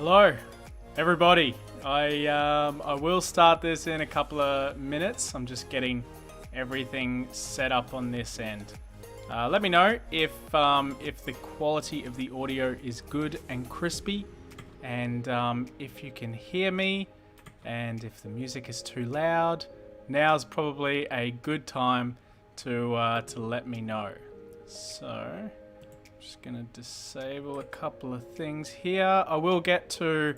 Hello, everybody. I will start this in a couple of minutes. I'm just getting everything set up on this end. Let me know if the quality of the audio is good and crispy, and if you can hear me, and if the music is too loud. Now's probably a good time to let me know. So. Just gonna disable a couple of things here. I will get to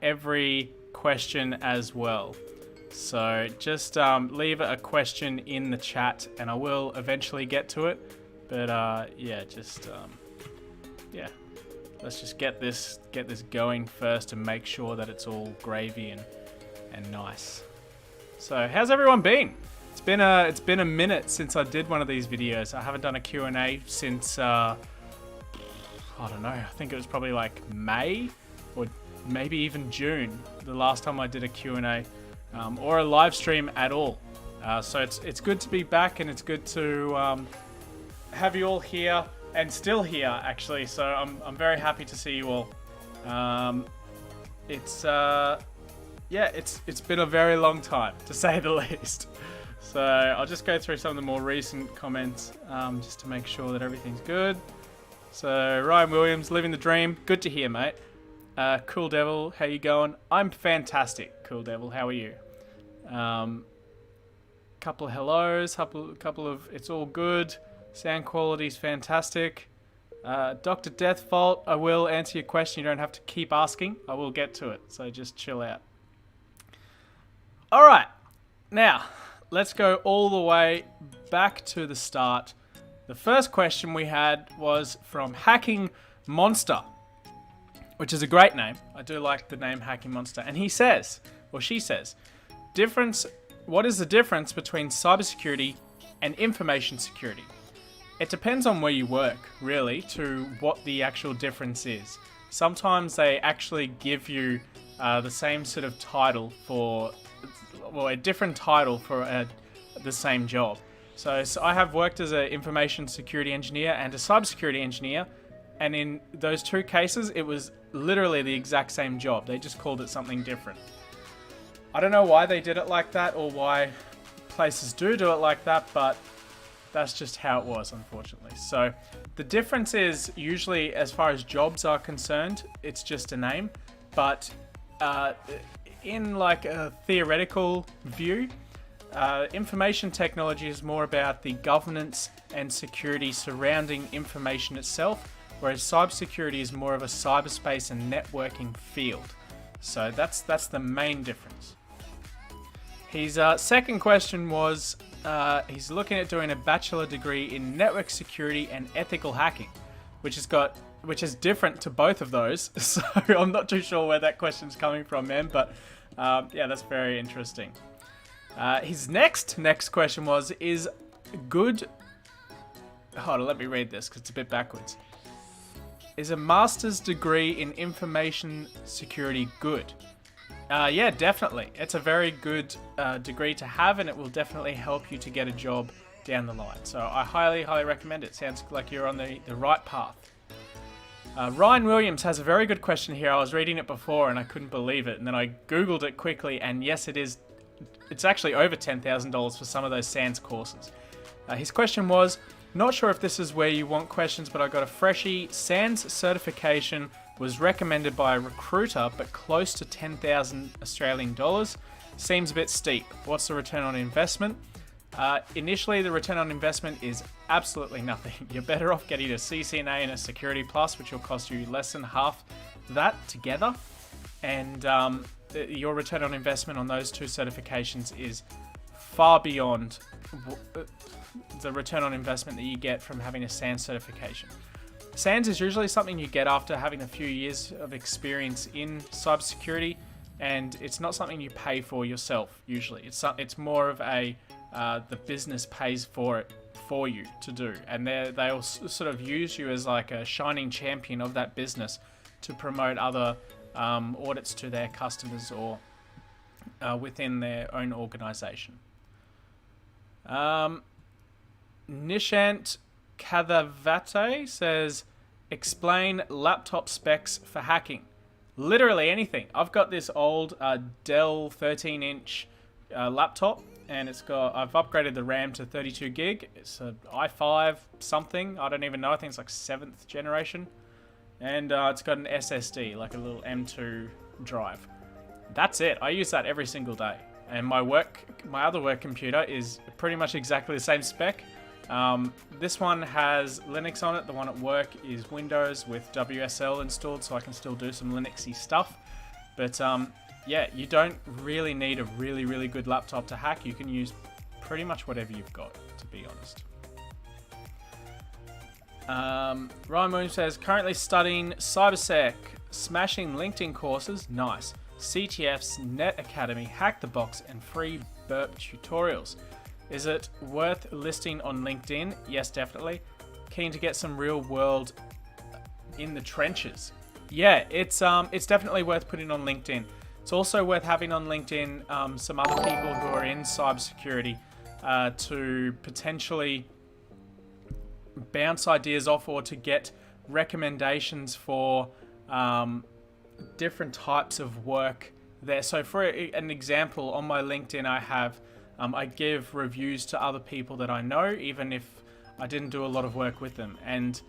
every question as well. So just leave a question in the chat and I will eventually get to it. But yeah, yeah. Let's just get this going first and make sure that it's all gravy and nice. So how's everyone been? It's been a minute since I did one of these videos. I haven't done a Q&A since I don't know. I think it was probably like May or maybe even June. The last time I did a Q&A or a live stream at all. So it's good to be back and it's good to have you all here and still here actually. So I'm very happy to see you all. Yeah, it's been a very long time to say the least. So I'll just go through some of the more recent comments just to make sure that everything's good. So Ryan Williams, living the dream. Good to hear, mate. Cool Devil, how you going? I'm fantastic, Cool Devil. How are you? Couple of hellos, couple of it's all good. Sound quality's fantastic. Dr. Deathfault, I will answer your question. You don't have to keep asking. I will get to it. So just chill out. All right, now. Let's go all the way back to the start. The first question we had was from Hacking Monster, which is a great name. I do like the name Hacking Monster. And he says, or she says, what is the difference between cybersecurity and information security? It depends on where you work, really, to what the actual difference is. Sometimes they actually give you the same sort of title for a different title for the same job. So I have worked as an information security engineer and a cybersecurity engineer, and in those two cases, it was literally the exact same job. They just called it something different. I don't know why they did it like that or why places do it like that, but that's just how it was, unfortunately. So the difference is usually, as far as jobs are concerned, it's just a name, but in like a theoretical view, information technology is more about the governance and security surrounding information itself, whereas cybersecurity is more of a cyberspace and networking field. So that's the main difference. His second question was, he's looking at doing a bachelor degree in network security and ethical hacking, which is different to both of those. So I'm not too sure where that question's coming from, man, but yeah, that's very interesting. His next question was, is good... Hold on, let me read this because it's a bit backwards. Is a master's degree in information security good? Yeah, definitely. It's a very good degree to have, and it will definitely help you to get a job down the line. So I highly, highly recommend it. Sounds like you're on the right path. Ryan Williams has a very good question here. I was reading it before and I couldn't believe it. And then I Googled it quickly, and yes, it's actually over $10,000 for some of those SANS courses. His question was, not sure if this is where you want questions, but I got a freshie. SANS certification was recommended by a recruiter, but close to 10,000 Australian dollars. Seems a bit steep. What's the return on investment? Initially, the return on investment is absolutely nothing. You're better off getting a CCNA and a Security Plus, which will cost you less than half that together. And your return on investment on those two certifications is far beyond the return on investment that you get from having a SANS certification. SANS is usually something you get after having a few years of experience in cybersecurity, and it's not something you pay for yourself usually. It's more of a the business pays for it for you to do, and they'll sort of use you as like a shining champion of that business to promote other audits to their customers or within their own organization. Nishant Kathavate says, explain laptop specs for hacking. literally anything. I've got this old Dell 13-inch laptop, and I've upgraded the RAM to 32 gig. It's an i5 something. I don't even know. I think it's like 7th generation. And it's got an SSD, like a little M2 drive. That's it. I use that every single day. And my other work computer is pretty much exactly the same spec. This one has Linux on it. The one at work is Windows with WSL installed, so I can still do some Linuxy stuff. But yeah, you don't really need a really, really good laptop to hack. You can use pretty much whatever you've got, to be honest. Ryan Moon says, currently studying CyberSec, smashing LinkedIn courses, nice. CTF's Net Academy, Hack the Box, and free burp tutorials. Is it worth listing on LinkedIn? Yes, definitely. Keen to get some real world in the trenches. Yeah, it's definitely worth putting on LinkedIn. It's also worth having on LinkedIn some other people who are in cybersecurity to potentially bounce ideas off or to get recommendations for different types of work there. So for an example, on my LinkedIn I give reviews to other people that I know, even if I didn't do a lot of work with them. And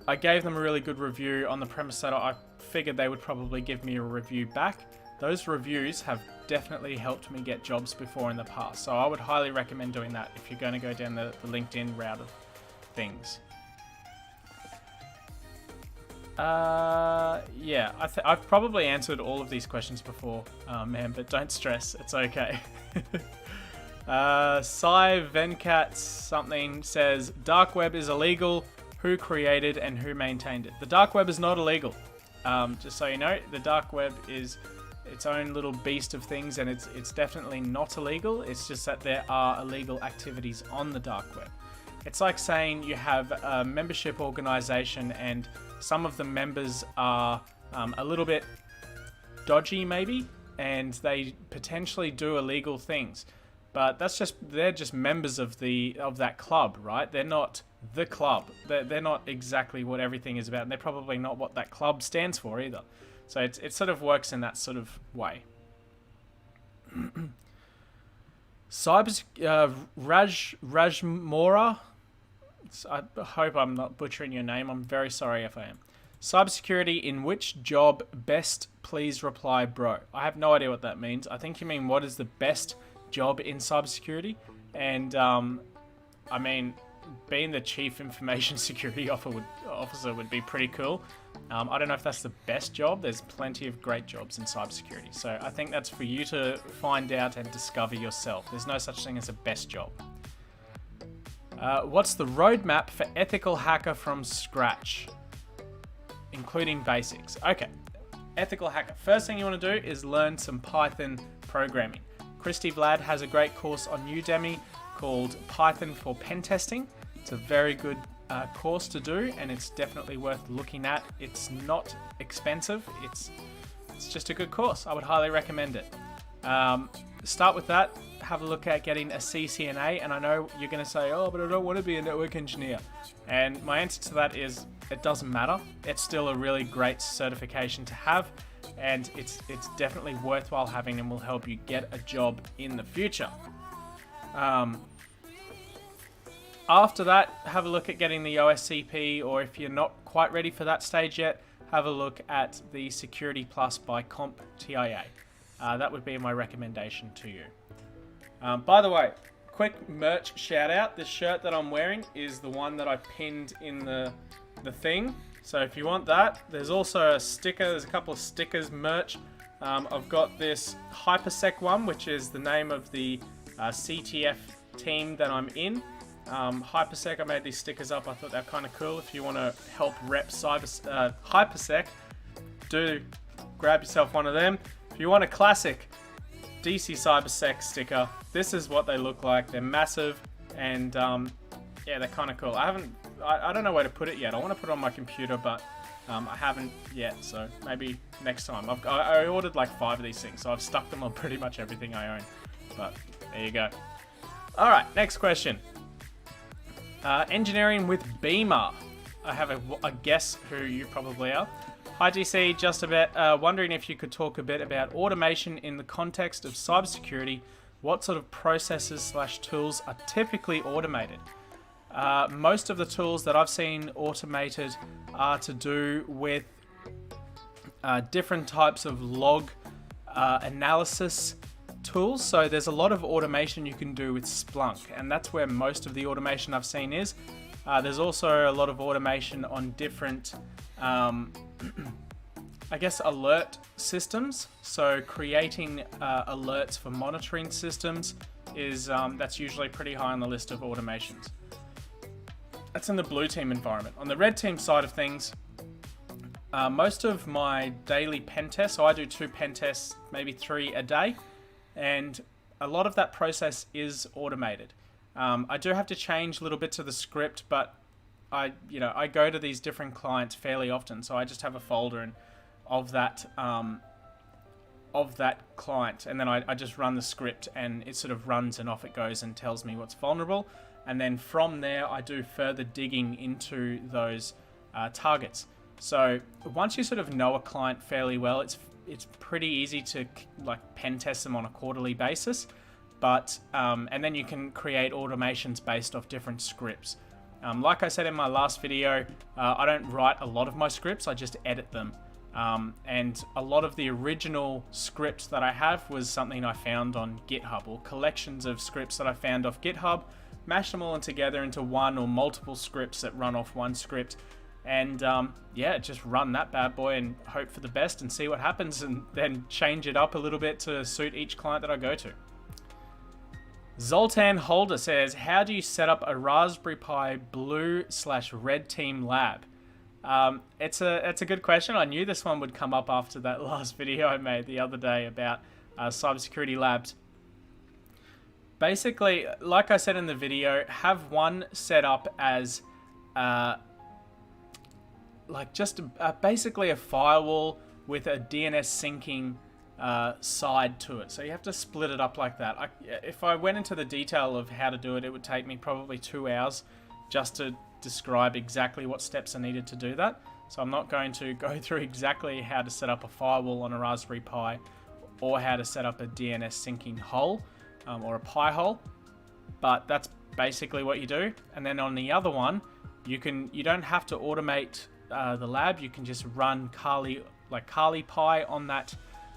I gave them a really good review on the premise that I figured they would probably give me a review back. Those reviews have definitely helped me get jobs before in the past. So I would highly recommend doing that if you're going to go down the LinkedIn route of things. Yeah, I've probably answered all of these questions before, man, but don't stress, it's okay. Sai Venkat something says, dark web is illegal. Who created and who maintained it? The dark web is not illegal. Just so you know, the dark web is its own little beast of things, and it's definitely not illegal. It's just that there are illegal activities on the dark web. It's like saying you have a membership organization and some of the members are a little bit dodgy maybe, and they potentially do illegal things. But they're just members of that club, right? They're not the club. They're not exactly what everything is about, and they're probably not what that club stands for either. So it sort of works in that sort of way. Rajmora, I hope I'm not butchering your name. I'm very sorry if I am. Cybersecurity in which job best? Please reply, bro. I have no idea what that means. I think you mean what is the best job in cybersecurity? And I mean, being the chief information security officer would be pretty cool. I don't know if that's the best job. There's plenty of great jobs in cybersecurity. So I think that's for you to find out and discover yourself. There's no such thing as a best job. What's the roadmap for ethical hacker from scratch, including basics? Okay, ethical hacker. First thing you want to do is learn some Python programming. Christy Vlad has a great course on Udemy called Python for Pen Testing. It's a very good course to do, and it's definitely worth looking at. It's not expensive. It's just a good course. I would highly recommend it. Start with that. Have a look at getting a CCNA, and I know you're going to say, oh, but I don't want to be a network engineer. And my answer to that is it doesn't matter. It's still a really great certification to have, and it's definitely worthwhile having and will help you get a job in the future. After that, have a look at getting the OSCP, or if you're not quite ready for that stage yet, have a look at the Security Plus by CompTIA. That would be my recommendation to you. By the way, quick merch shout out. This shirt that I'm wearing is the one that I pinned in the thing. So if you want that, there's also a sticker. There's a couple of stickers merch. I've got this Hypersec one, which is the name of the CTF team that I'm in. Hypersec, I made these stickers up. I thought they're kind of cool. If you want to help rep Hypersec, do grab yourself one of them. If you want a classic DC CyberSec sticker, this is what they look like. They're massive, and yeah, they're kind of cool. I don't know where to put it yet. I want to put it on my computer, but I haven't yet, so maybe next time. I ordered like 5 of these things, so I've stuck them on pretty much everything I own. But there you go. All right, next question. Engineering with Beamer. I have a guess who you probably are. Hi GC, just about wondering if you could talk a bit about automation in the context of cybersecurity. What sort of processes / tools are typically automated? Most of the tools that I've seen automated are to do with different types of log analysis tools. So there's a lot of automation you can do with Splunk, and that's where most of the automation I've seen is. There's also a lot of automation on different I guess alert systems. So creating alerts for monitoring systems is that's usually pretty high on the list of automations. That's in the blue team environment. On the red team side of things, most of my daily pen tests, so I do 2 pen tests, maybe 3 a day, and a lot of that process is automated. I do have to change little bits of the script, but I go to these different clients fairly often, so I just have a folder of that client, and then I just run the script, and it sort of runs and off it goes and tells me what's vulnerable, and then from there I do further digging into those targets. So once you sort of know a client fairly well, it's pretty easy to like pen test them on a quarterly basis, but and then you can create automations based off different scripts. Like I said in my last video, I don't write a lot of my scripts, I just edit them. And a lot of the original scripts that I have was something I found on GitHub, or collections of scripts that I found off GitHub, mash them all together into one or multiple scripts that run off one script, and yeah, just run that bad boy and hope for the best and see what happens, and then change it up a little bit to suit each client that I go to. Zoltan Holder says, how do you set up a Raspberry Pi blue/red team lab? It's a good question. I knew this one would come up after that last video I made the other day about cybersecurity labs. Basically, like I said in the video, have one set up as like just basically a firewall with a DNS syncing side to it. So you have to split it up like that. If I went into the detail of how to do it, it would take me probably 2 hours just to describe exactly what steps are needed to do that. So I'm not going to go through exactly how to set up a firewall on a Raspberry Pi, or how to set up a DNS syncing hole or a Pi hole, but that's basically what you do. And then on the other one, you don't have to automate the lab. You can just run Kali Pi on that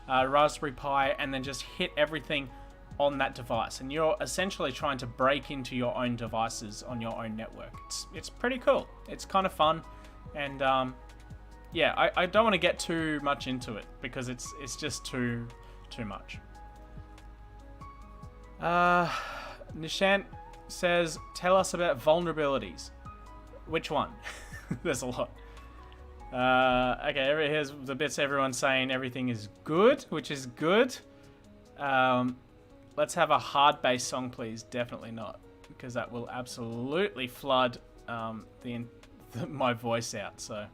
Raspberry Pi, and then just hit everything on that device, and you're essentially trying to break into your own devices on your own network. It's pretty cool. It's kind of fun, and yeah, I don't want to get too much into it because it's just too much. Nishant says, tell us about vulnerabilities. Which one? There's a lot. Okay, here's the bits everyone's saying everything is good, which is good. Let's have a hard bass song, please. Definitely not, because that will absolutely flood my voice out. So,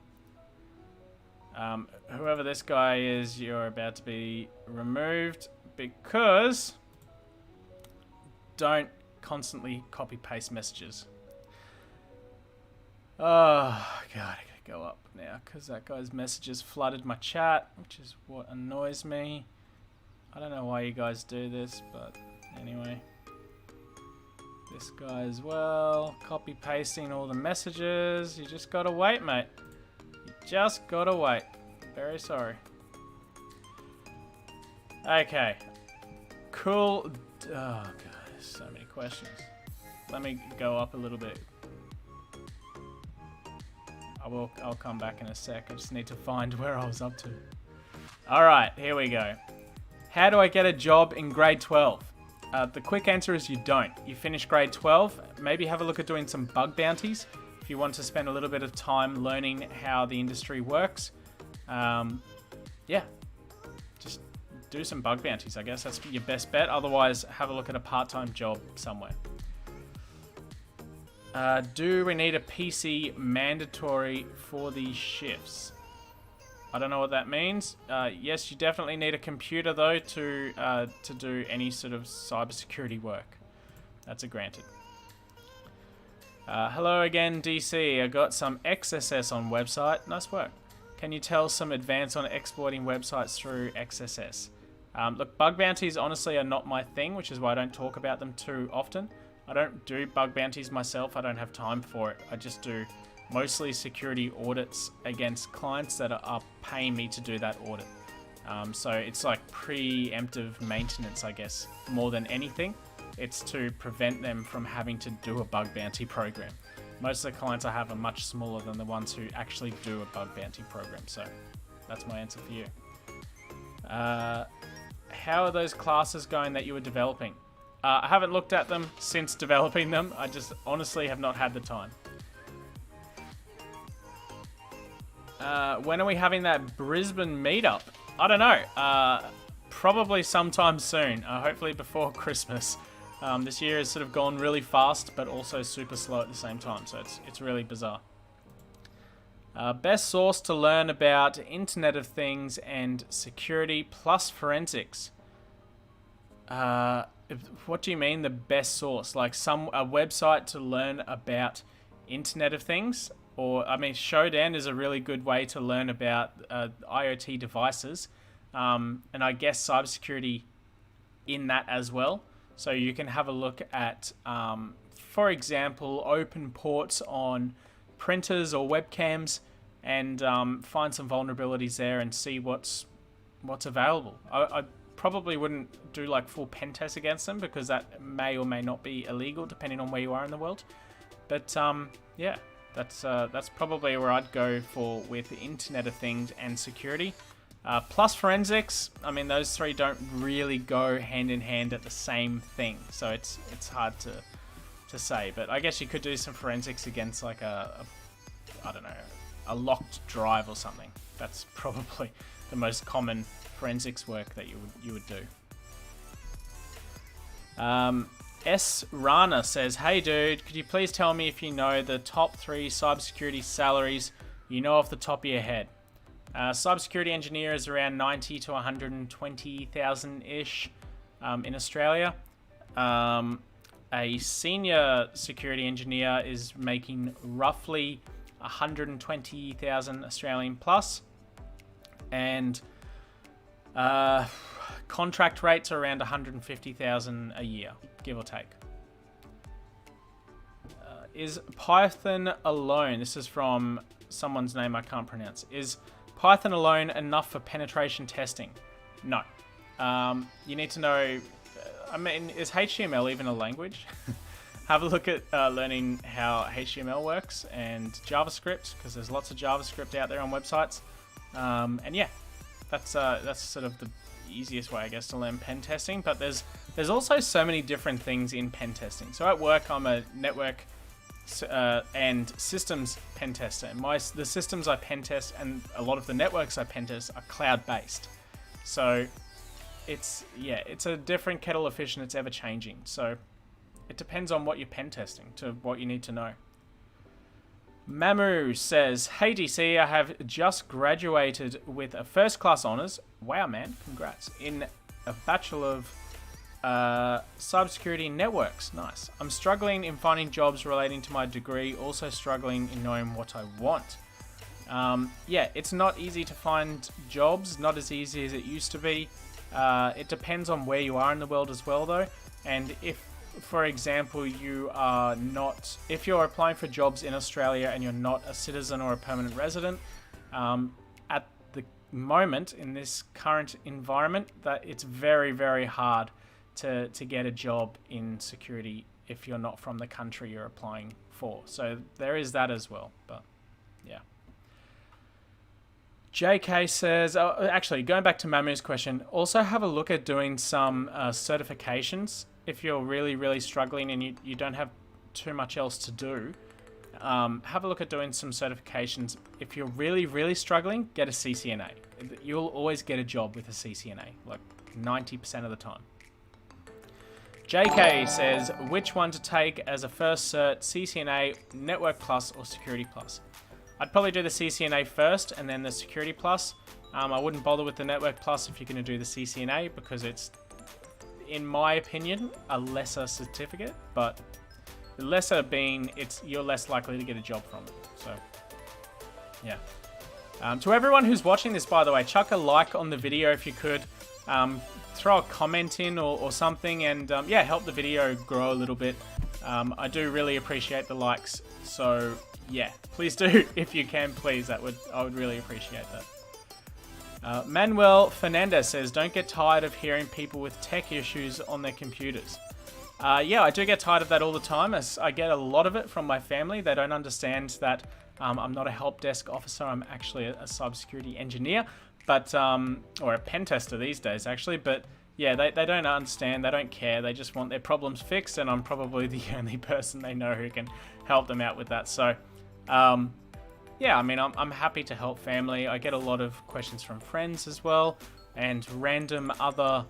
whoever this guy is, you're about to be removed, because don't constantly copy paste messages. Oh god, I gotta go up now because that guy's messages flooded my chat, which is what annoys me. I don't know why you guys do this, but anyway. This guy as well, copy pasting all the messages. You just gotta wait, mate. You just gotta wait. Very sorry. Okay. Cool. Oh god, there's so many questions. Let me go up a little bit. I'll come back in a sec. I just need to find where I was up to. Alright, here we go. How do I get a job in grade 12? The quick answer is you don't. You finish grade 12, maybe have a look at doing some bug bounties if you want to spend a little bit of time learning how the industry works. Yeah, just do some bug bounties, I guess. That's your best bet. Otherwise, have a look at a part-time job somewhere. Do we need a PC mandatory for these shifts? I don't know what that means. Yes, you definitely need a computer though to do any sort of cybersecurity work. That's a granted. Hello again, DC. I got some XSS on website. Nice work. Can you tell some advance on exploiting websites through XSS? Look, bug bounties honestly are not my thing, which is why I don't talk about them too often. I don't do bug bounties myself. I don't have time for it. I just do mostly security audits against clients that are paying me to do that audit. So it's like preemptive maintenance, I guess, more than anything. It's to prevent them from having to do a bug bounty program. Most of the clients I have are much smaller than the ones who actually do a bug bounty program. So that's my answer for you. How are those classes going that you were developing? I haven't looked at them since developing them. I just honestly have not had the time. When are we having that Brisbane meetup? I don't know. Probably sometime soon. Hopefully before Christmas. This year has sort of gone really fast, but also super slow at the same time. So it's really bizarre. Best source to learn about Internet of Things and security plus forensics. What do you mean the best source? Like a website to learn about Internet of Things? Or, I mean, Shodan is a really good way to learn about IoT devices. And I guess cybersecurity in that as well. So you can have a look at, for example, open ports on printers or webcams and find some vulnerabilities there and see what's available. I probably wouldn't do like full pen tests against them because that may or may not be illegal depending on where you are in the world. But yeah, that's probably where I'd go for with the Internet of Things and security. Plus forensics, I mean, those three don't really go hand in hand at the same thing. So it's hard to say, but I guess you could do some forensics against like I don't know, a locked drive or something. That's probably the most common forensics work that you would do. S. Rana says, hey dude, could you please tell me if you know the top 3 cybersecurity salaries you know off the top of your head? Cybersecurity engineer is around 90 to 120,000-ish in Australia. A senior security engineer is making roughly 120,000 Australian plus. And contract rates are around 150,000 a year, give or take. Is Python alone, this is from someone's name I can't pronounce, is Python alone enough for penetration testing? No. You need to know, I mean, is HTML even a language? Have a look at learning how HTML works and JavaScript, because there's lots of JavaScript out there on websites. And yeah, that's sort of the easiest way, I guess, to learn pen testing. But there's also so many different things in pen testing. So at work, I'm a network and systems pen tester. And the systems I pen test and a lot of the networks I pen test are cloud-based. So it's a different kettle of fish and it's ever changing. So it depends on what you're pen testing to what you need to know. Mamu says, hey DC, I have just graduated with a first class honours. Wow, man, congrats. In a Bachelor of Cybersecurity Networks. Nice. I'm struggling in finding jobs relating to my degree, also struggling in knowing what I want. Yeah, it's not easy to find jobs, not as easy as it used to be. It depends on where you are in the world as well, though. And if, for example, if you're applying for jobs in Australia and you're not a citizen or a permanent resident, at the moment in this current environment, that it's very, very hard to get a job in security if you're not from the country you're applying for. So there is that as well, but yeah. JK says, actually, going back to Mamu's question, also have a look at doing some certifications. If you're really, really struggling and you don't have too much else to do, have a look at doing some certifications. If you're really, really struggling, get a CCNA. You'll always get a job with a CCNA, like 90% of the time. JK says, which one to take as a first cert, CCNA, Network Plus, or Security Plus? I'd probably do the CCNA first and then the Security Plus. I wouldn't bother with the Network Plus if you're going to do the CCNA because it's, in my opinion, a lesser certificate, but the lesser being you're less likely to get a job from it. So, yeah. To everyone who's watching this, by the way, chuck a like on the video if you could. Throw a comment in or something, and yeah, help the video grow a little bit. I do really appreciate the likes, so yeah, please do if you can, please. I would really appreciate that. Manuel Fernandez says, "Don't get tired of hearing people with tech issues on their computers." Yeah, I do get tired of that all the time, as I get a lot of it from my family. They don't understand that I'm not a help desk officer. I'm actually a cybersecurity engineer, but or a pen tester these days, actually. But yeah, they don't understand. They don't care. They just want their problems fixed, and I'm probably the only person they know who can help them out with that. So, yeah, I mean, I'm happy to help family. I get a lot of questions from friends as well, and random other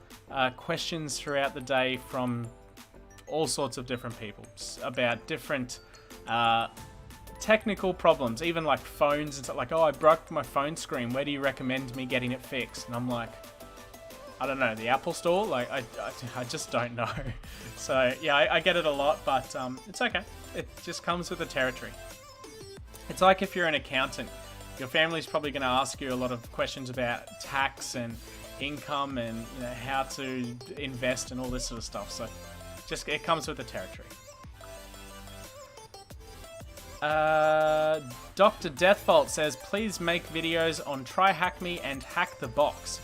questions throughout the day from all sorts of different people about different technical problems, even like phones and stuff. Like, oh, I broke my phone screen. Where do you recommend me getting it fixed? And I'm like, I don't know, the Apple Store? Like, I just don't know. So yeah, I get it a lot, but it's okay. It just comes with the territory. It's like if you're an accountant, your family's probably going to ask you a lot of questions about tax and income and, you know, how to invest and all this sort of stuff. So just it comes with the territory. Dr. Deathfault says, please make videos on Try Hack Me and Hack the Box.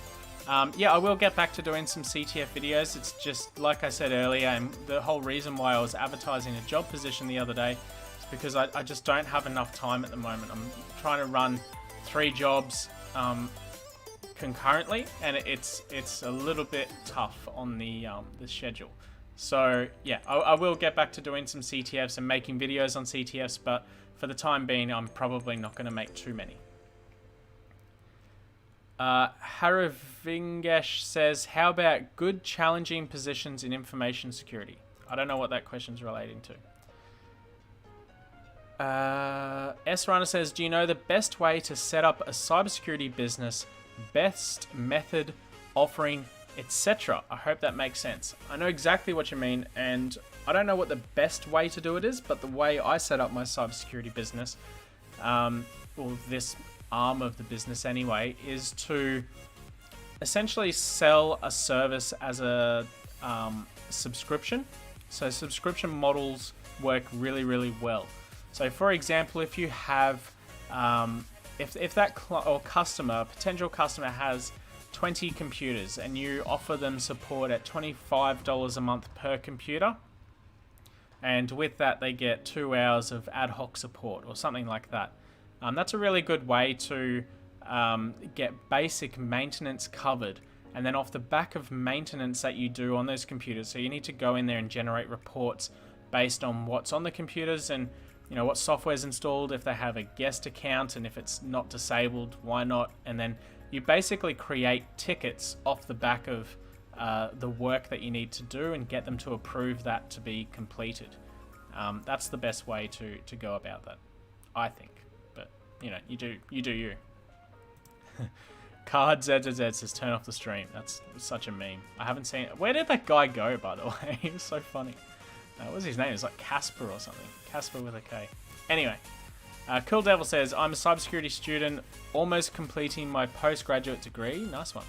Yeah, I will get back to doing some CTF videos. It's just, like I said earlier, and the whole reason why I was advertising a job position the other day is because I just don't have enough time at the moment. I'm trying to run 3 jobs concurrently, and it's a little bit tough on the schedule. So yeah, I will get back to doing some CTFs and making videos on CTFs, but for the time being, I'm probably not going to make too many. Haravingesh says, how about good challenging positions in information security? I don't know what that question's relating to. S-Runner says, do you know the best way to set up a cybersecurity business, best method, offering, etc.? I hope that makes sense. I know exactly what you mean, and I don't know what the best way to do it is, but the way I set up my cybersecurity business, or this arm of the business anyway, is to essentially sell a service as a subscription. So subscription models work really, really well. So for example, if you have, if that potential customer has 20 computers and you offer them support at $25 a month per computer, and with that they get 2 hours of ad hoc support or something like that. That's a really good way to get basic maintenance covered, and then off the back of maintenance that you do on those computers, so you need to go in there and generate reports based on what's on the computers and, you know, what software's installed, if they have a guest account, and if it's not disabled, why not? And then you basically create tickets off the back of the work that you need to do and get them to approve that to be completed. That's the best way to go about that, I think. But, you know, you do you. Card ZZZ says, turn off the stream. That's such a meme. I haven't seen it. Where did that guy go, by the way? He was so funny. What was his name? It was like Casper or something. Casper with a K. Anyway. Cool Devil says, I'm a cybersecurity student, almost completing my postgraduate degree. Nice one.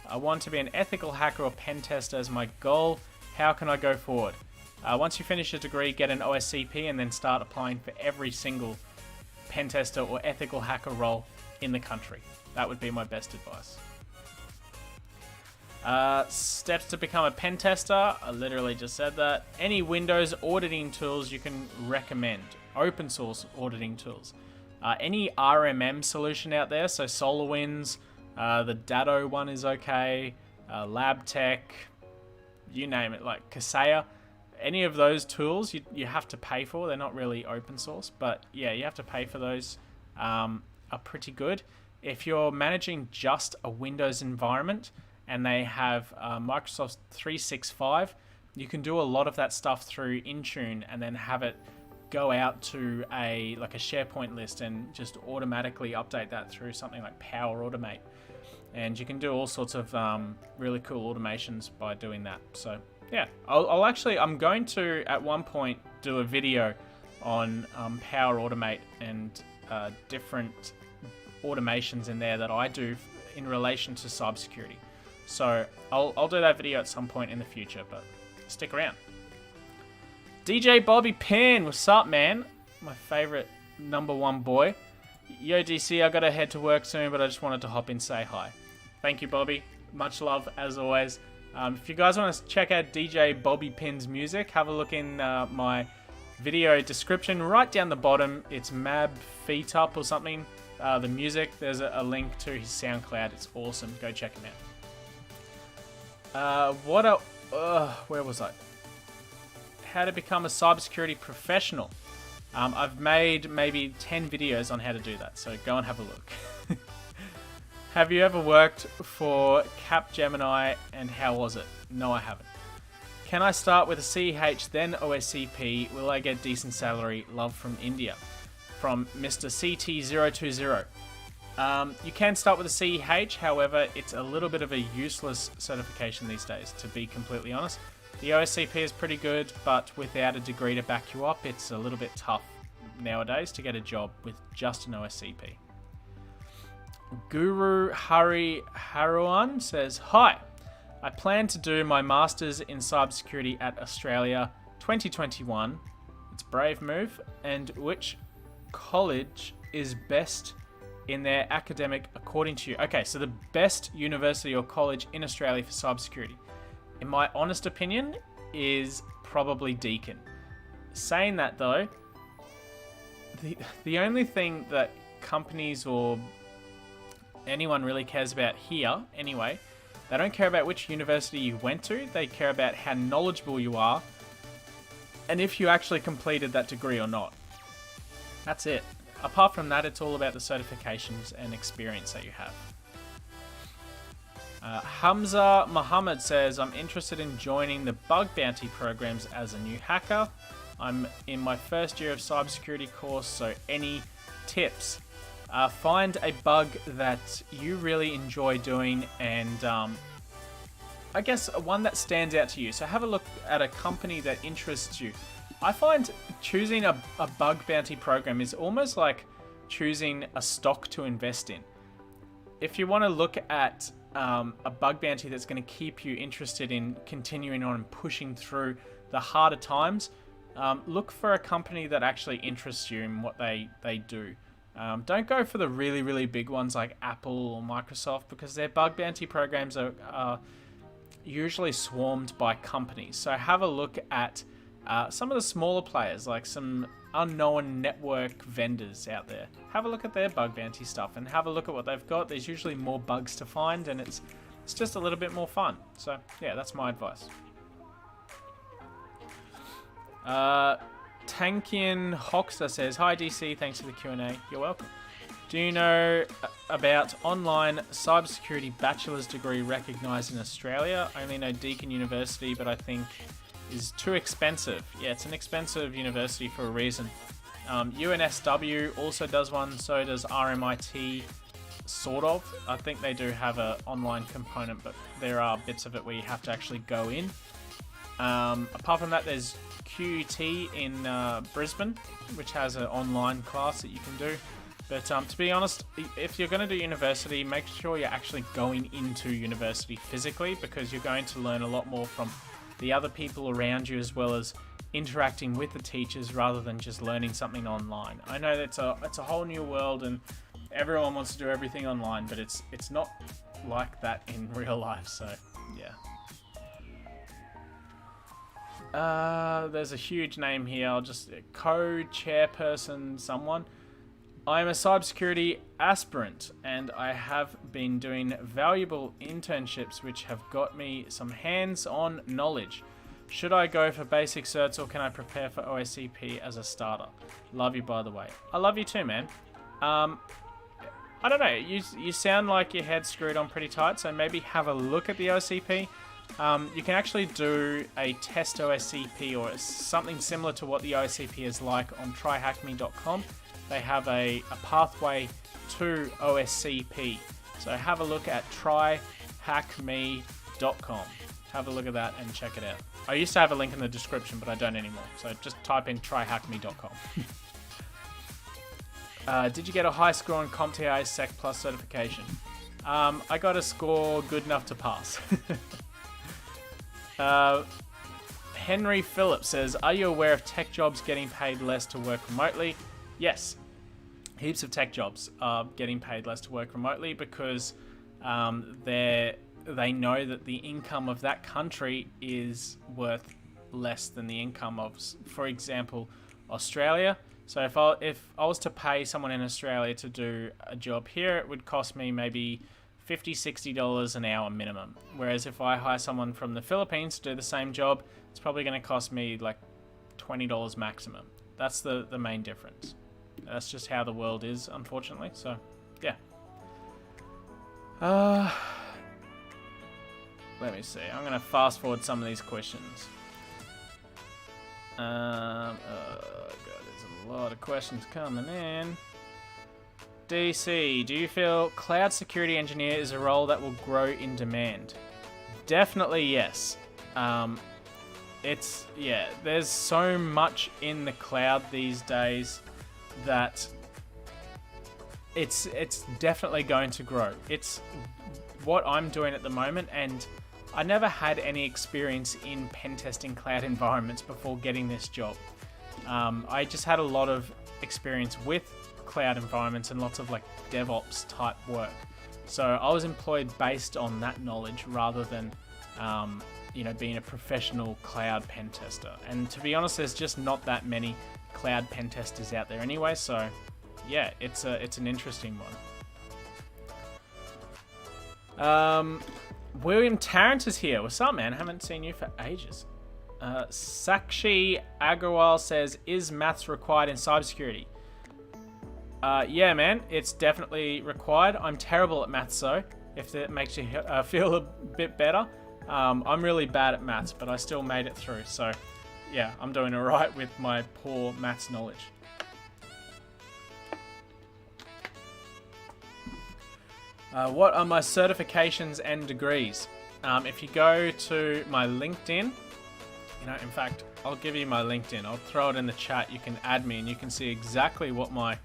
I want to be an ethical hacker or pen tester as my goal. How can I go forward? Once you finish your degree, get an OSCP and then start applying for every single pen tester or ethical hacker role in the country. That would be my best advice. Steps to become a pen tester. I literally just said that. Any Windows auditing tools you can recommend. Open source auditing tools. Any RMM solution out there, so SolarWinds, the Datto one is okay, LabTech, you name it, like Kaseya. Any of those tools you have to pay for. They're not really open source, but yeah, you have to pay for those. Are pretty good. If you're managing just a Windows environment and they have Microsoft 365, you can do a lot of that stuff through Intune and then have it go out to a SharePoint list and just automatically update that through something like Power Automate. And you can do all sorts of really cool automations by doing that. So yeah, I'm going to at one point do a video on Power Automate and different automations in there that I do in relation to cybersecurity. So I'll do that video at some point in the future, but stick around. DJ Bobby Pin, what's up, man? My favorite #1 boy. Yo, DC, I gotta head to work soon, but I just wanted to hop in and say hi. Thank you, Bobby. Much love, as always. If you guys want to check out DJ Bobby Pin's music, have a look in my video description. Right down the bottom, it's Mab Feet Up or something. The music, there's a link to his SoundCloud. It's awesome. Go check him out. Where was I? How to become a cybersecurity professional. I've made maybe 10 videos on how to do that, so go and have a look. Have you ever worked for Capgemini, and how was it? No, I haven't. Can I start with a CEH, then OSCP? Will I get decent salary? Love from India. From Mr. CT020. You can start with a CEH, however, it's a little bit of a useless certification these days, to be completely honest. The OSCP is pretty good, but without a degree to back you up, it's a little bit tough nowadays to get a job with just an OSCP. Guru Hari Haruan says, hi, I plan to do my Masters in Cybersecurity at Australia 2021. It's a brave move. And which college is best in their academic according to you? Okay, so the best university or college in Australia for cybersecurity, in my honest opinion, is probably Deakin. Saying that though, the only thing that companies or anyone really cares about here, anyway, they don't care about which university you went to, they care about how knowledgeable you are, and if you actually completed that degree or not. That's it. Apart from that, it's all about the certifications and experience that you have. Hamza Muhammad says, I'm interested in joining the bug bounty programs as a new hacker. I'm in my first year of cybersecurity course, so any tips? Find a bug that you really enjoy doing, and I guess one that stands out to you. So have a look at a company that interests you. I find choosing a bug bounty program is almost like choosing a stock to invest in. If you want to look at a bug bounty that's going to keep you interested in continuing on and pushing through the harder times, look for a company that actually interests you in what they do. Don't go for the really, really big ones like Apple or Microsoft, because their bug bounty programs are usually swarmed by companies. So have a look at some of the smaller players, like some unknown network vendors out there. Have a look at their bug bounty stuff and have a look at what they've got. There's usually more bugs to find, and it's just a little bit more fun. So yeah, that's my advice. Tankian Hoxter says, hi DC, thanks for the Q&A. You're welcome. Do you know about online cybersecurity bachelor's degree recognised in Australia? I only know Deakin University, but I think is too expensive. Yeah, it's an expensive university for a reason. UNSW also does one, so does RMIT, sort of. I think they do have an online component, but there are bits of it where you have to actually go in. Apart from that, there's QUT in Brisbane, which has an online class that you can do. But to be honest, if you're going to do university, make sure you're actually going into university physically, because you're going to learn a lot more from the other people around you, as well as interacting with the teachers, rather than just learning something online. I know that's it's a whole new world, and everyone wants to do everything online, but it's not like that in real life. So yeah. There's a huge name here. I'll just co-chairperson someone. I'm a cybersecurity aspirant, and I have been doing valuable internships which have got me some hands-on knowledge. Should I go for basic certs, or can I prepare for OSCP as a starter? Love you, by the way. I love you too, man. I don't know. You sound like your head's screwed on pretty tight, so maybe have a look at the OSCP. You can actually do a test OSCP or something similar to what the OSCP is like on tryhackme.com. They have a pathway to OSCP. So have a look at tryhackme.com. Have a look at that and check it out. I used to have a link in the description, but I don't anymore. So just type in tryhackme.com. Did you get a high score on CompTIA Sec Plus certification? I got a score good enough to pass. Henry Phillips says, are you aware of tech jobs getting paid less to work remotely? Yes. Heaps of tech jobs are getting paid less to work remotely because they know that the income of that country is worth less than the income of, for example, Australia. So if I was to pay someone in Australia to do a job here, it would cost me maybe $50-$60 an hour minimum. Whereas if I hire someone from the Philippines to do the same job, it's probably going to cost me like $20 maximum. That's the main difference. That's just how the world is, unfortunately. So, yeah. Let me see. I'm going to fast forward some of these questions. Oh god, there's a lot of questions coming in. DC, do you feel cloud security engineer is a role that will grow in demand? Definitely yes. There's so much in the cloud these days that it's definitely going to grow. It's what I'm doing at the moment, and I never had any experience in pen testing cloud environments before getting this job. I just had a lot of experience with cloud environments and lots of like DevOps type work. So I was employed based on that knowledge rather than, being a professional cloud pen tester. And to be honest, there's just not that many cloud pen testers out there anyway. So yeah, it's an interesting one. William Tarrant is here. What's up, man? Haven't seen you for ages. Sakshi Agarwal says, is maths required in cybersecurity? Yeah, man, it's definitely required. I'm terrible at maths, though, if that makes you feel a bit better. I'm really bad at maths, but I still made it through. So, yeah, I'm doing all right with my poor maths knowledge. What are my certifications and degrees? If you go to my LinkedIn, in fact, I'll give you my LinkedIn. I'll throw it in the chat. You can add me and you can see exactly what my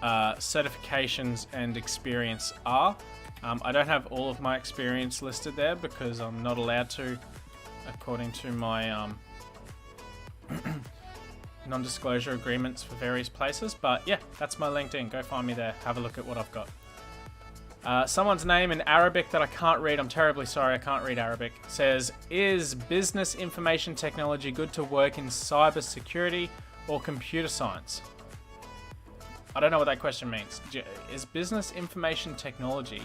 certifications and experience are. I don't have all of my experience listed there because I'm not allowed to, according to my non-disclosure agreements for various places. But yeah, that's my LinkedIn. Go find me there. Have a look at what I've got. Someone's name in Arabic that I can't read, I'm terribly sorry, I can't read Arabic, says, is business information technology good to work in cyber security or computer science? I don't know what that question means. Is business information technology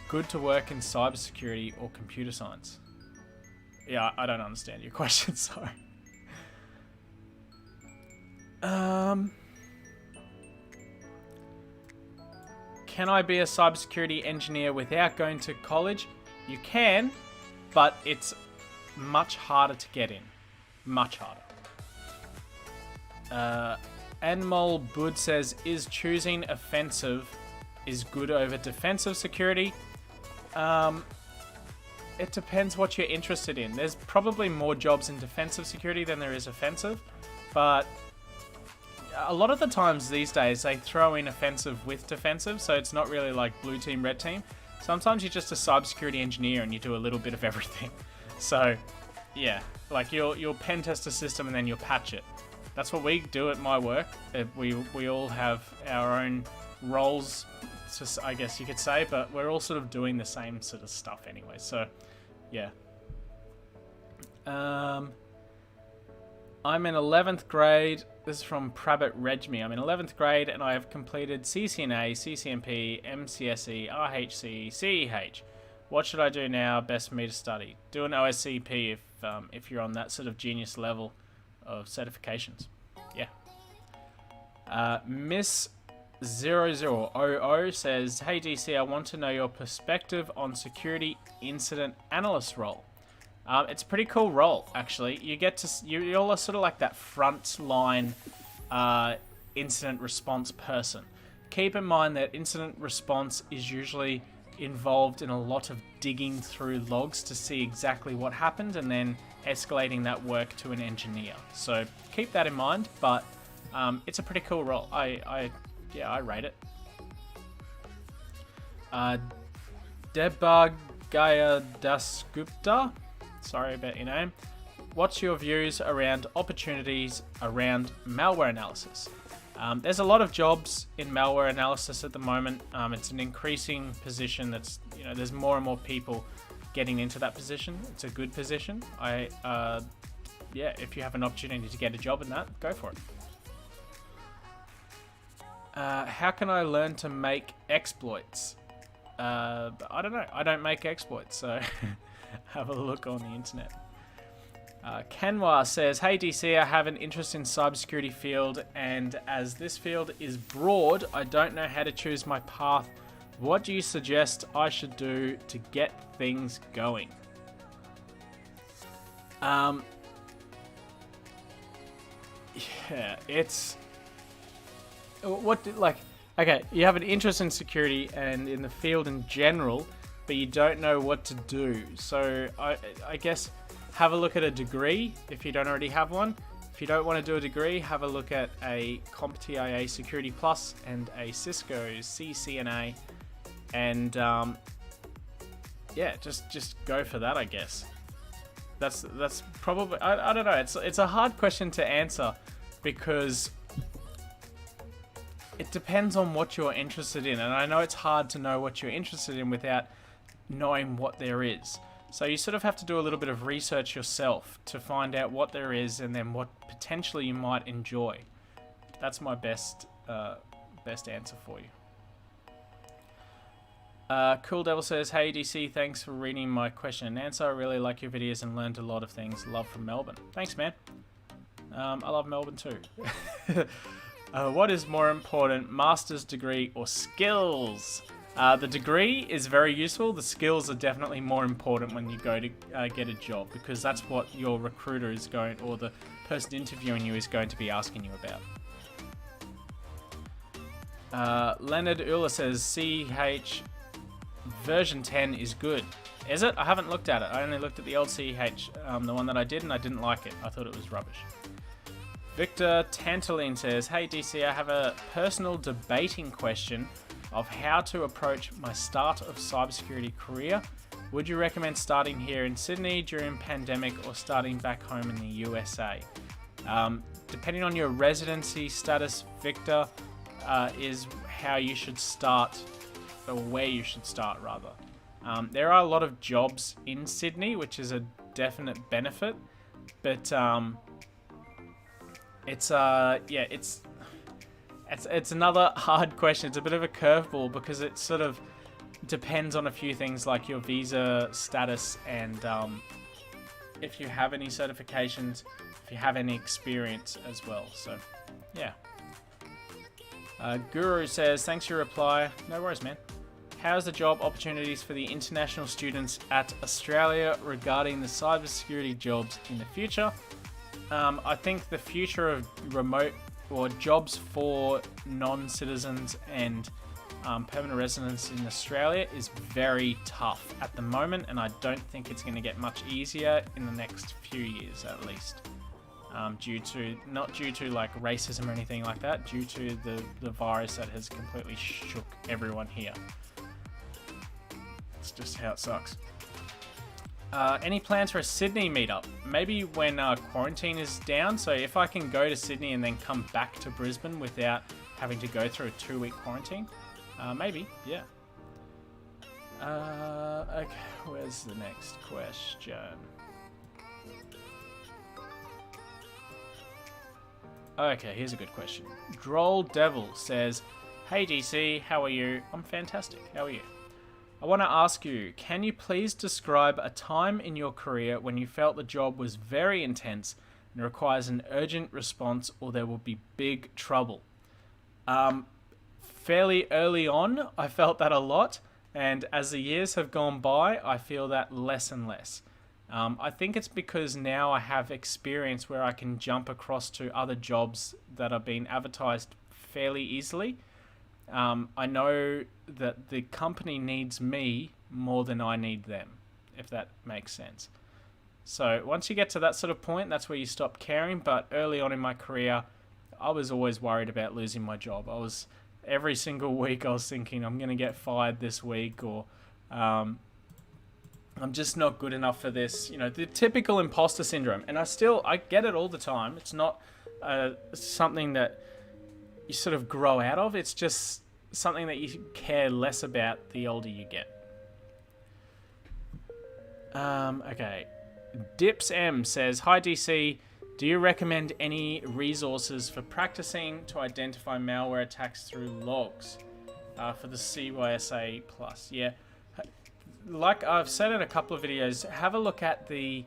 good to work in cyber security or computer science? Yeah, I don't understand your question, sorry. Can I be a cybersecurity engineer without going to college? You can, but it's much harder to get in. Much harder. Anmol Bud says, is choosing offensive is good over defensive security? It depends what you're interested in. There's probably more jobs in defensive security than there is offensive, but a lot of the times these days they throw in offensive with defensive, so it's not really like blue team, red team. Sometimes you're just a cybersecurity engineer and you do a little bit of everything. So yeah, like you'll pen test a system and then you'll patch it. That's what we do at my work. We all have our own roles, I guess you could say, but we're all sort of doing the same sort of stuff anyway. So yeah. I'm in 11th grade. This is from Prabhat Rejmi. I'm in 11th grade and I have completed CCNA, CCNP, MCSE, RHC, CEH. What should I do now? Best for me to study. Do an OSCP if you're on that sort of genius level of certifications. Yeah. Miss 0000 says, hey DC, I want to know your perspective on security incident analyst role. It's a pretty cool role, actually. You get to you're sort of like that front line incident response person. Keep in mind that incident response is usually involved in a lot of digging through logs to see exactly what happened and then escalating that work to an engineer. So keep that in mind, but it's a pretty cool role. I yeah, I rate it. Debagaya Dasgupta, sorry about your name. What's your views around opportunities around malware analysis? There's a lot of jobs in malware analysis at the moment. It's an increasing position that's, there's more and more people getting into that position. It's a good position. If you have an opportunity to get a job in that, go for it. How can I learn to make exploits? I don't know. I don't make exploits, so have a look on the internet. Kenwa says, hey DC, I have an interest in cybersecurity field, and as this field is broad, I don't know how to choose my path. What do you suggest I should do to get things going? It's okay, you have an interest in security and in the field in general, but you don't know what to do. So I guess have a look at a degree if you don't already have one. If you don't want to do a degree, have a look at a CompTIA Security Plus and a Cisco CCNA, and just go for that, I guess. That's probably, I don't know. It's a hard question to answer because it depends on what you're interested in, and I know it's hard to know what you're interested in without knowing what there is. So you sort of have to do a little bit of research yourself to find out what there is and then what potentially you might enjoy. That's my best answer for you. Cool Devil says, hey DC, thanks for reading my question and answer. I really like your videos and learned a lot of things. Love from Melbourne. Thanks, man. I love Melbourne too. What is more important, master's degree or skills? The degree is very useful. The skills are definitely more important when you go to get a job, because that's what your recruiter is going, or the person interviewing you is going to be asking you about. Leonard Euler says CH version 10 is good. Is it? I haven't looked at it. I only looked at the old CH, the one that I did, and I didn't like it. I thought it was rubbish. Victor Tantaline says, hey DC, I have a personal debating question of how to approach my start of cybersecurity career. Would you recommend starting here in Sydney during pandemic or starting back home in the USA? Depending on your residency status, Victor, is how you should start, or where you should start rather. There are a lot of jobs in Sydney, which is a definite benefit, but it's another hard question. It's a bit of a curveball because it sort of depends on a few things like your visa status and if you have any certifications, if you have any experience as well. So, yeah. Guru says, thanks for your reply. No worries, man. How's the job opportunities for the international students at Australia regarding the cybersecurity jobs in the future? I think the future of remote or jobs for non-citizens and permanent residents in Australia is very tough at the moment, and I don't think it's going to get much easier in the next few years at least. Not due to like racism or anything like that, due to the virus that has completely shook everyone here. It's just how it sucks. Any plans for a Sydney meetup? Maybe when quarantine is down, so if I can go to Sydney and then come back to Brisbane without having to go through a 2-week quarantine, maybe, yeah. Okay, where's the next question? Okay, here's a good question. Droll Devil says, hey DC, how are you? I'm fantastic, how are you? I want to ask you, can you please describe a time in your career when you felt the job was very intense and requires an urgent response or there will be big trouble? Fairly early on, I felt that a lot, and as the years have gone by, I feel that less and less. I think it's because now I have experience where I can jump across to other jobs that are being advertised fairly easily. I know that the company needs me more than I need them, if that makes sense. So once you get to that sort of point, that's where you stop caring. But early on in my career, I was always worried about losing my job. every single week I was thinking I'm going to get fired this week, or I'm just not good enough for this. You know, the typical imposter syndrome. And I get it all the time. It's not something that you sort of grow out of. It's just something that you care less about the older you get. Okay. Dips M says, "Hi DC, do you recommend any resources for practicing to identify malware attacks through logs for the CYSA Plus?" Yeah, like I've said in a couple of videos, have a look at the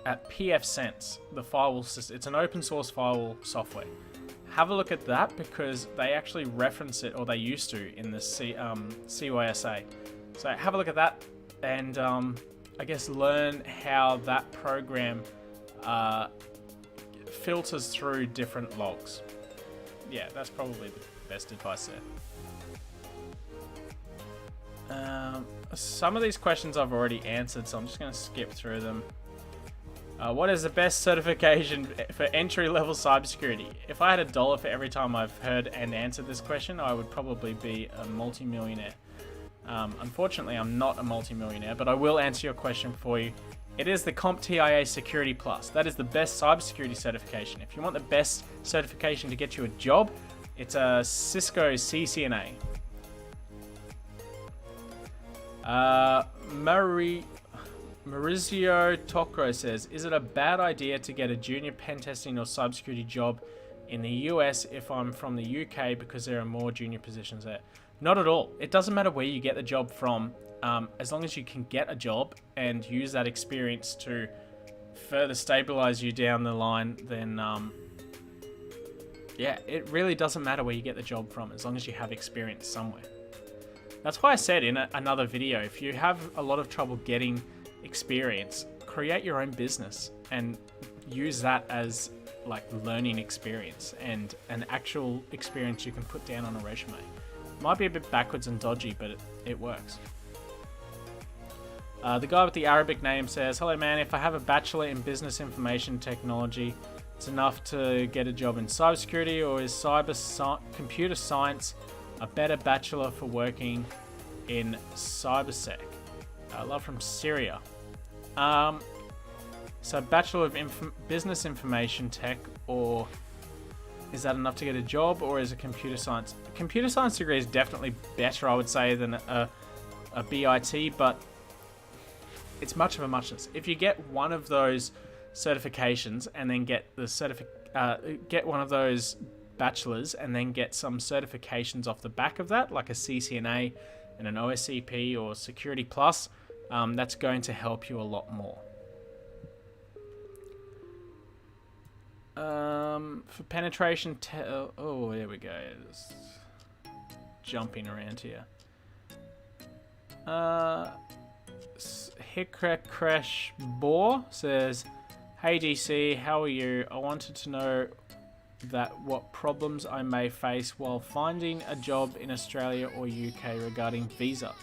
at PFSense, the firewall system. It's an open source firewall software. Have a look at that because they actually reference it, or they used to, in the CYSA. So have a look at that, and I guess learn how that program filters through different logs. Yeah, that's probably the best advice there. Some of these questions I've already answered, so I'm just going to skip through them. What is the best certification for entry-level cybersecurity? If I had $1 for every time I've heard and answered this question, I would probably be a multi-millionaire. Unfortunately, I'm not a multi-millionaire, but I will answer your question for you. It is the CompTIA Security Plus. That is the best cybersecurity certification. If you want the best certification to get you a job, it's a Cisco CCNA. Maurizio Tocro says, "Is it a bad idea to get a junior pen testing or cybersecurity job in the US if I'm from the UK because there are more junior positions there?" Not at all. It doesn't matter where you get the job from, as long as you can get a job and use that experience to further stabilize you down the line, then yeah, it really doesn't matter where you get the job from as long as you have experience somewhere. That's why I said in another video, if you have a lot of trouble getting experience, create your own business and use that as like learning experience and an actual experience you can put down on a resume. Might be a bit backwards and dodgy, but it works. The guy with the Arabic name says, "Hello man, if I have a bachelor in business information technology, it's enough to get a job in cybersecurity, or is computer science a better bachelor for working in cybersec?" Love from Syria. So Bachelor of Business Information Tech, or is that enough to get a job, or is a computer science? A computer science degree is definitely better, I would say, than a BIT, but it's much of a muchness. If you get one of those certifications and then get the get one of those bachelors and then get some certifications off the back of that, like a CCNA and an OSCP or Security Plus, that's going to help you a lot more. For penetration, oh, there we go. Just jumping around here. Hikrekresh Boar says, "Hey DC, how are you? I wanted to know what problems I may face while finding a job in Australia or UK regarding visa.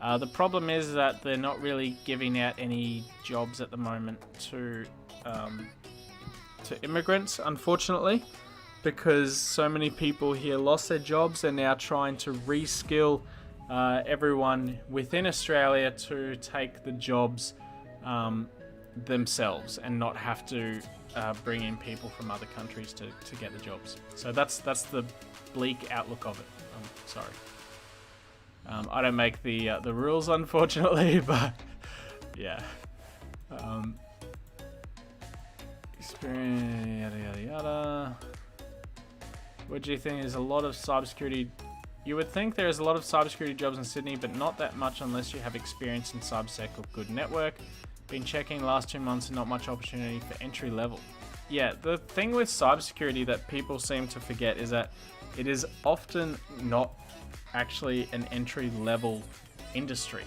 The problem is that they're not really giving out any jobs at the moment to immigrants, unfortunately, because so many people here lost their jobs. They're now trying to reskill everyone within Australia to take the jobs themselves and not have to bring in people from other countries to get the jobs. So that's the bleak outlook of it. I'm sorry. I don't make the rules, unfortunately, but yeah. Experience, yada yada yada. What do you think? There's a lot of cybersecurity. You would think there's a lot of cybersecurity jobs in Sydney, but not that much unless you have experience in cybersec or good network. Been checking last 2 months and not much opportunity for entry level. Yeah, the thing with cybersecurity that people seem to forget is that it is often not actually an entry level industry.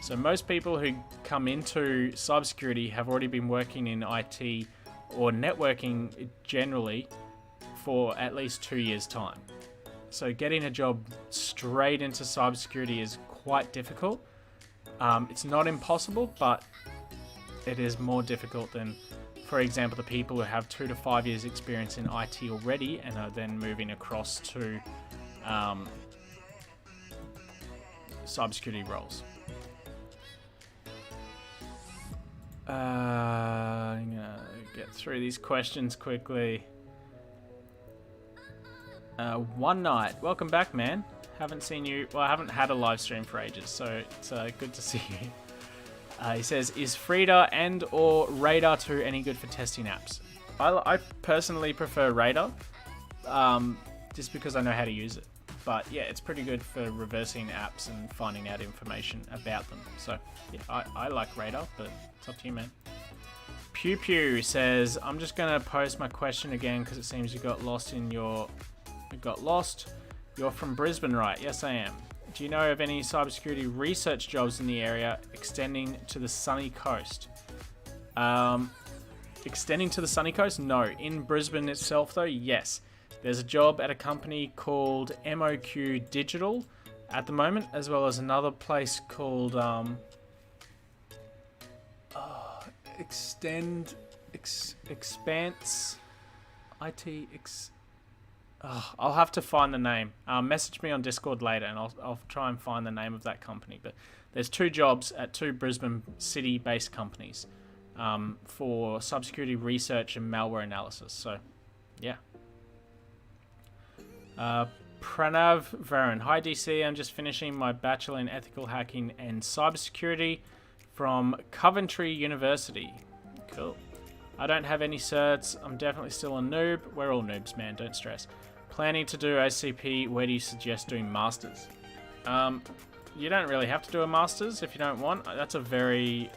So most people who come into cybersecurity have already been working in IT or networking generally for at least 2 years' time. So getting a job straight into cybersecurity is quite difficult. It's not impossible, but it is more difficult than, for example, the people who have 2 to 5 years experience in IT already and are then moving across to cybersecurity roles. I'm gonna get through these questions quickly. One Night, welcome back, man. Haven't seen you. Well, I haven't had a live stream for ages, so it's good to see you. He says, is Frida and or Radar 2 any good for testing apps? I personally prefer Radar, just because I know how to use it. But yeah, it's pretty good for reversing apps and finding out information about them. So yeah, I like Radar, but it's up to you, man. Pew Pew says, I'm just going to post my question again because it seems you got lost in your... It got lost. You're from Brisbane, right? Yes, I am. Do you know of any cybersecurity research jobs in the area extending to the sunny coast? Extending to the sunny coast? No. In Brisbane itself, though, yes. There's a job at a company called MOQ Digital at the moment, as well as another place called Expanse IT. I'll have to find the name. Message me on Discord later, and I'll try and find the name of that company. But there's 2 jobs at 2 Brisbane city-based companies for cybersecurity research and malware analysis. So, yeah. Pranav Varun. Hi, DC. I'm just finishing my Bachelor in Ethical Hacking and Cybersecurity from Coventry University. Cool. I don't have any certs. I'm definitely still a noob. We're all noobs, man. Don't stress. Planning to do ACP. Where do you suggest doing masters? You don't really have to do a masters if you don't want. That's a very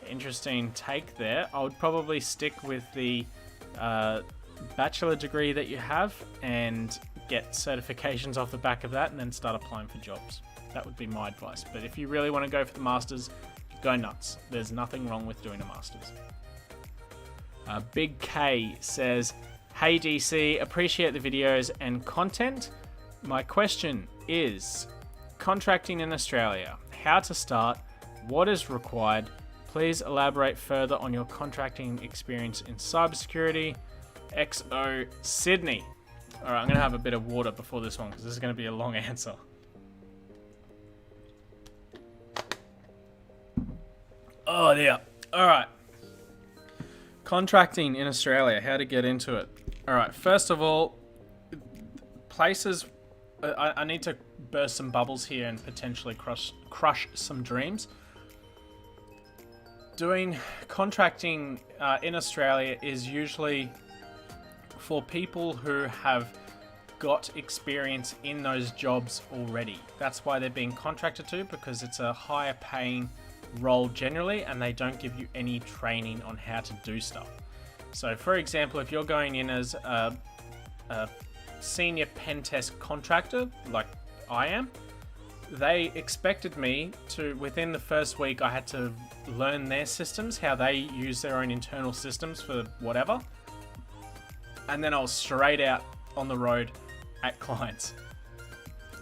interesting take there. I would probably stick with the bachelor degree that you have and get certifications off the back of that and then start applying for jobs. That would be my advice. But if you really want to go for the masters, go nuts. There's nothing wrong with doing a masters. Big K says, hey DC, appreciate the videos and content. My question is, contracting in Australia, how to start, what is required? Please elaborate further on your contracting experience in cybersecurity. XO Sydney. Alright, I'm going to have a bit of water before this one because this is going to be a long answer. Oh dear. Alright. Contracting in Australia, how to get into it. Alright, first of all, places... I need to burst some bubbles here and potentially crush some dreams. Doing contracting in Australia is usually for people who have got experience in those jobs already. That's why they're being contracted to, because it's a higher paying role generally, and they don't give you any training on how to do stuff. So for example, if you're going in as a senior pen test contractor, like I am, they expected me to, within the first week, I had to learn their systems, how they use their own internal systems for whatever. And then I was straight out on the road at clients.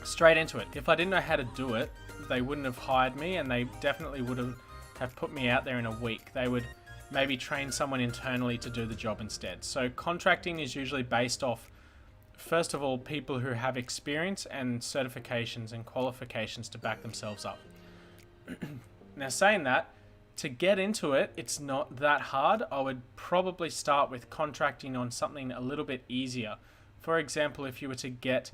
Straight into it. If I didn't know how to do it, they wouldn't have hired me, and they definitely would have put me out there in a week. They would maybe train someone internally to do the job instead. So contracting is usually based off, first of all, people who have experience and certifications and qualifications to back themselves up. Now, saying that, to get into it, it's not that hard. I would probably start with contracting on something a little bit easier. For example, if you were to get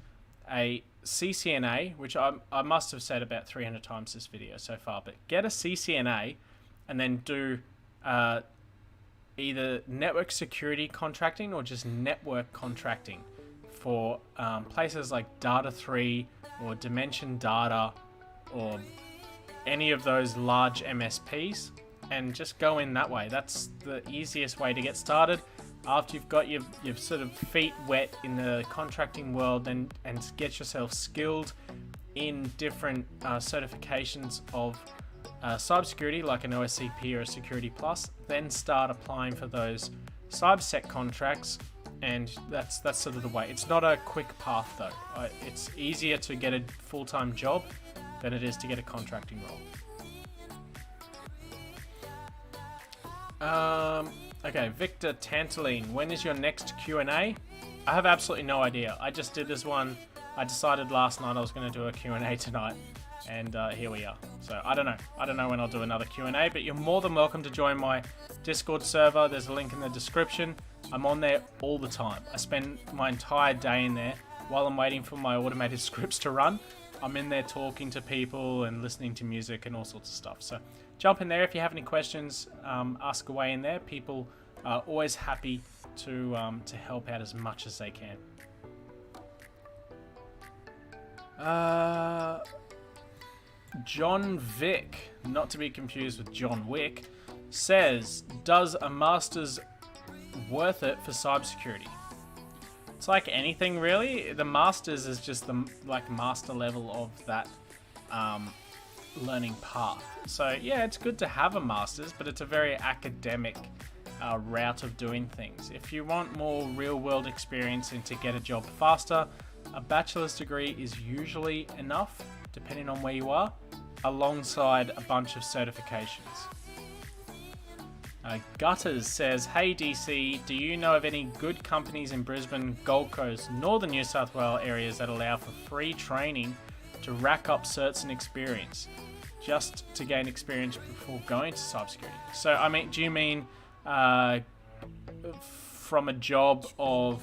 a CCNA, which I must have said about 300 times this video so far, but get a CCNA and then do either network security contracting or just network contracting for places like Data3 or Dimension Data or any of those large MSPs, and just go in that way. That's the easiest way to get started. After you've got your sort of feet wet in the contracting world and get yourself skilled in different certifications of cybersecurity, like an OSCP or a Security Plus, then start applying for those CyberSec contracts, and that's sort of the way. It's not a quick path though. It's easier to get a full-time job than it is to get a contracting role. Okay, Victor Tantaline, when is your next Q&A? I have absolutely no idea. I just did this one. I decided last night I was going to do a Q&A tonight, and here we are. So I don't know. I don't know when I'll do another Q&A, but you're more than welcome to join my Discord server. There's a link in the description. I'm on there all the time. I spend my entire day in there while I'm waiting for my automated scripts to run. I'm in there talking to people and listening to music and all sorts of stuff. So jump in there if you have any questions. Ask away in there. People are always happy to help out as much as they can. John Vick, not to be confused with John Wick, says, does a master's worth it for cybersecurity? It's like anything really. The masters is just the master level of that learning path. So yeah, it's good to have a master's, but it's a very academic route of doing things. If you want more real-world experience and to get a job faster, a bachelor's degree is usually enough, depending on where you are, alongside a bunch of certifications. Gutters says, hey DC, do you know of any good companies in Brisbane, Gold Coast, Northern New South Wales areas that allow for free training to rack up certs and experience, just to gain experience before going to cybersecurity? So, I mean, do you mean from a job of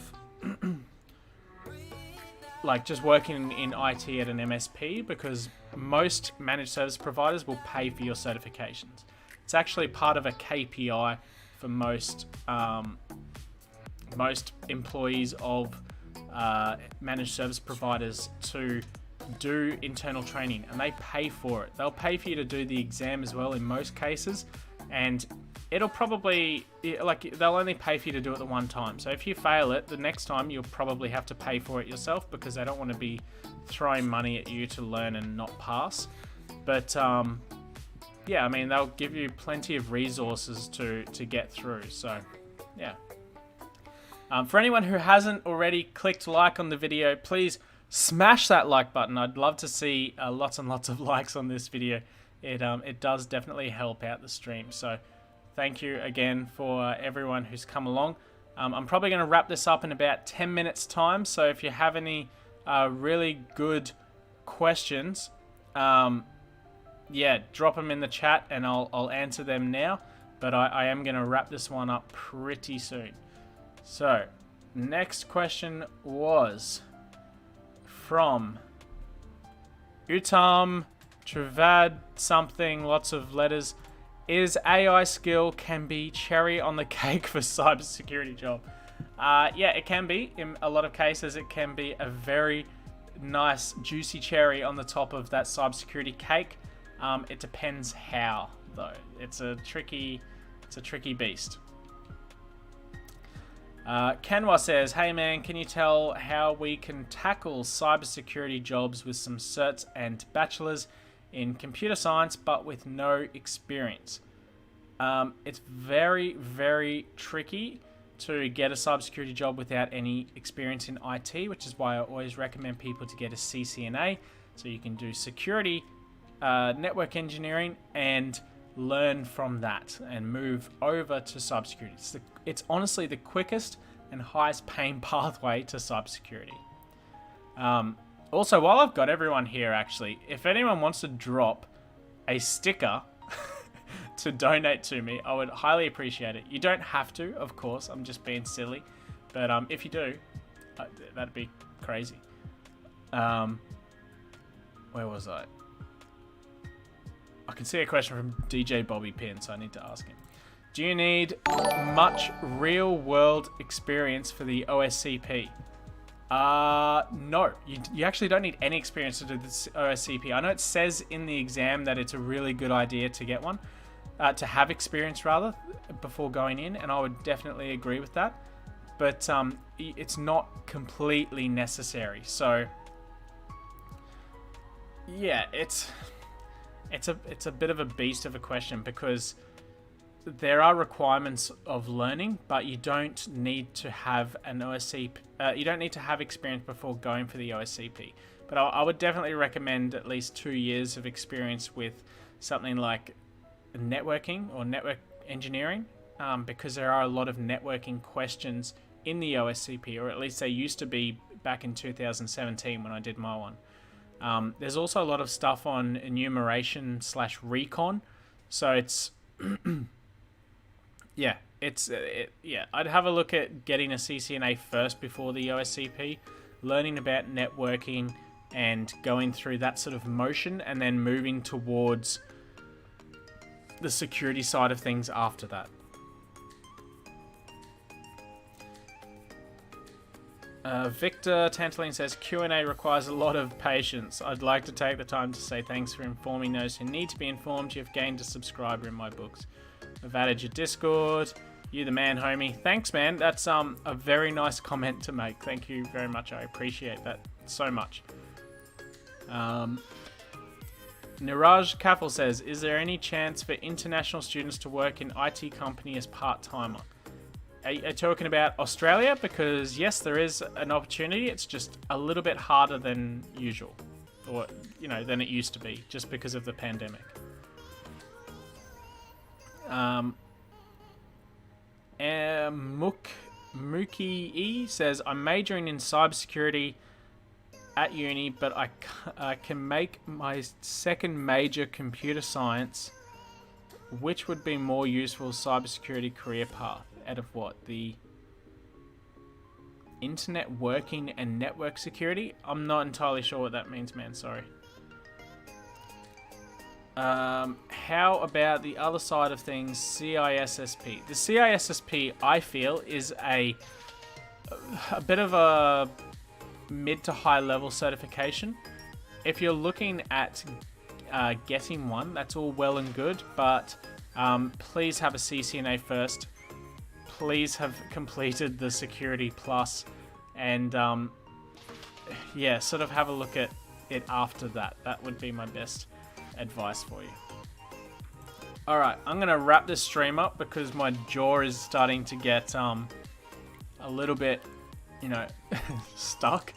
like just working in IT at an MSP? Because most managed service providers will pay for your certifications. It's actually part of a KPI for most employees of managed service providers to do internal training, and they pay for it. They'll pay for you to do the exam as well in most cases, and it'll probably, they'll only pay for you to do it the one time. So if you fail it, the next time you'll probably have to pay for it yourself, because they don't want to be throwing money at you to learn and not pass. But yeah, I mean, they'll give you plenty of resources to get through. So, yeah. For anyone who hasn't already clicked like on the video, please smash that like button. I'd love to see lots and lots of likes on this video. It does definitely help out the stream. So, thank you again for everyone who's come along. I'm probably going to wrap this up in about 10 minutes time. So, if you have any really good questions, yeah, drop them in the chat and I'll answer them now. But I am going to wrap this one up pretty soon. So, next question was from Utam Travad something, lots of letters. Is AI skill can be cherry on the cake for cybersecurity job? Yeah, it can be. In a lot of cases, it can be a very nice, juicy cherry on the top of that cybersecurity cake. It depends how, though. It's a tricky beast. Kenwa says, hey man, can you tell how we can tackle cybersecurity jobs with some certs and bachelors in computer science, but with no experience? It's very, very tricky to get a cybersecurity job without any experience in IT, which is why I always recommend people to get a CCNA, so you can do security, network engineering, and learn from that and move over to cybersecurity. It's honestly the quickest and highest paying pathway to cybersecurity. Also, while I've got everyone here, actually, if anyone wants to drop a sticker to donate to me, I would highly appreciate it. You don't have to, of course. I'm just being silly. But if you do, that'd be crazy. Where was I? I can see a question from DJ Bobby Pin, so I need to ask him. Do you need much real-world experience for the OSCP? No. You actually don't need any experience to do this OSCP. I know it says in the exam that it's a really good idea to get one, to have experience rather, before going in, and I would definitely agree with that. But it's not completely necessary. So, yeah, it's a bit of a beast of a question, because there are requirements of learning, but you don't need to have an OSCP. You don't need to have experience before going for the OSCP. But I would definitely recommend at least 2 years of experience with something like networking or network engineering, because there are a lot of networking questions in the OSCP, or at least they used to be back in 2017 when I did my one. There's also a lot of stuff on enumeration / recon, so it's yeah, I'd have a look at getting a CCNA first before the OSCP, learning about networking and going through that sort of motion, and then moving towards the security side of things after that. Victor Tantaline says, Q&A requires a lot of patience. I'd like to take the time to say thanks for informing those who need to be informed. You've gained a subscriber in my books. I've added your Discord. You the man, homie. Thanks, man. That's a very nice comment to make. Thank you very much. I appreciate that so much. Niraj Kafel says, is there any chance for international students to work in IT company as part-timer? Are you talking about Australia? Because yes, there is an opportunity. It's just a little bit harder than usual, or than it used to be, just because of the pandemic. Mookie E says, I'm majoring in cybersecurity at uni, but I can make my second major computer science. Which would be more useful cybersecurity career path? Out of what? The internet working and network security? I'm not entirely sure what that means, man. Sorry. How about the other side of things, CISSP? The CISSP, I feel, is a bit of a mid to high level certification. If you're looking at getting one, that's all well and good, but please have a CCNA first. Please have completed the Security Plus, and sort of have a look at it after that. That would be my best advice for you. Alright, I'm going to wrap this stream up because my jaw is starting to get a little bit, stuck.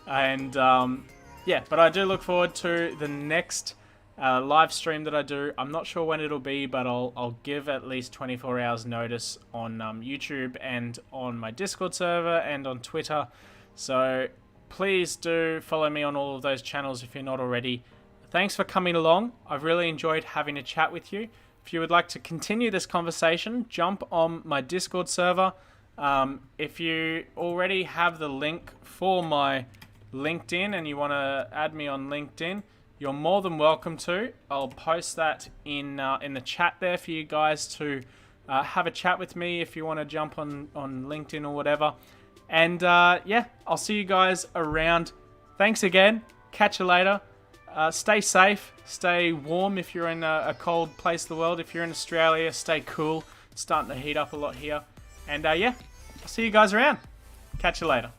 And but I do look forward to the next live stream that I do. I'm not sure when it'll be, but I'll give at least 24 hours notice on YouTube and on my Discord server and on Twitter. So please do follow me on all of those channels if you're not already. Thanks for coming along. I've really enjoyed having a chat with you. If you would like to continue this conversation, jump on my Discord server. If you already have the link for my LinkedIn and you want to add me on LinkedIn, you're more than welcome to. I'll post that in the chat there for you guys to have a chat with me if you want to jump on LinkedIn or whatever. And I'll see you guys around. Thanks again. Catch you later. Stay safe. Stay warm if you're in a cold place of the world. If you're in Australia, stay cool. It's starting to heat up a lot here. And I'll see you guys around. Catch you later.